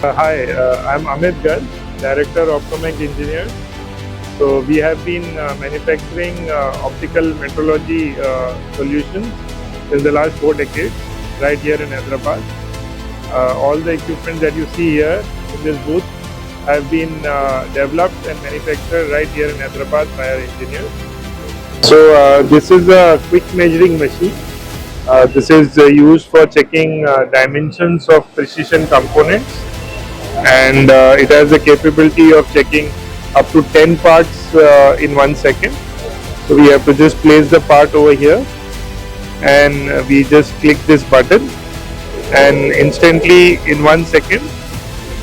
Hi, I'm Amit Garg, Director of Optomech Engineers. So we have been manufacturing optical metrology solutions in the last 4 decades right here in Hyderabad. All the equipment that you see here in this booth have been developed and manufactured right here in Hyderabad by our engineers. So this is a quick measuring machine. This is used for checking dimensions of precision components, and it has the capability of checking up to 10 parts in 1 second. So we have to just place the part over here, and we just click this button, and instantly in 1 second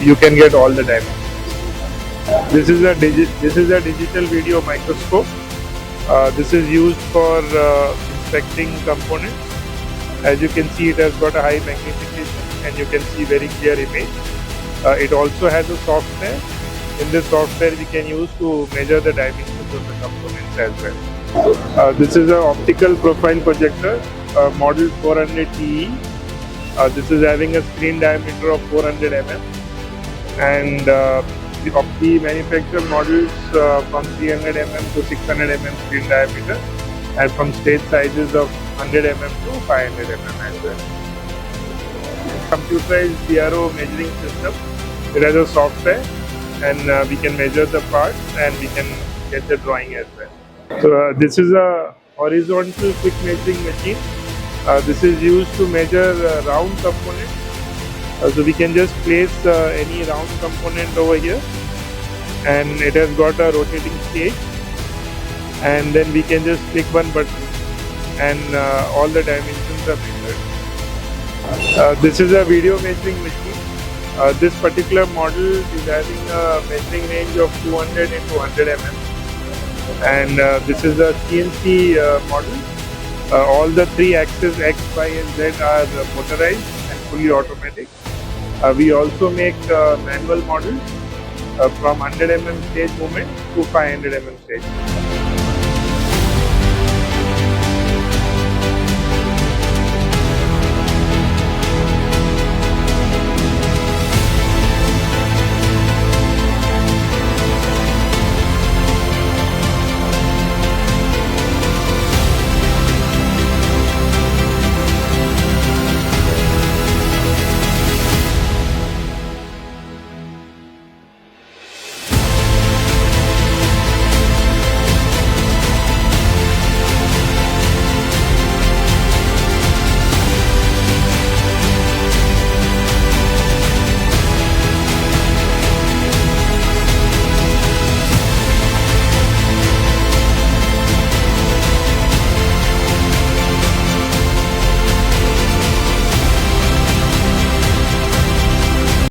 you can get all the dimensions. This is a digital video microscope. This is used for inspecting components. As you can see, it has got a high magnification and you can see very clear image. It also has a software. In this software we can use to measure the dimensions of the components as well. This is an optical profile projector, model 400 TE. This is having a screen diameter of 400 mm, and we manufacture models from 300 mm to 600 mm screen diameter, and from stage sizes of 100 mm to 500 mm as well. Computerized DRO measuring system. It has a software, and we can measure the parts and we can get the drawing as well. So this is a horizontal quick measuring machine. This is used to measure round components. So we can just place any round component over here, and it has got a rotating stage, and then we can just click one button and all the dimensions are measured. This is a video measuring machine. This particular model is having a measuring range of 200 into 100 mm, and this is a CNC model. All the 3 axes X, Y and Z are motorized and fully automatic. We also make manual models from 100 mm stage movement to 500 mm stage.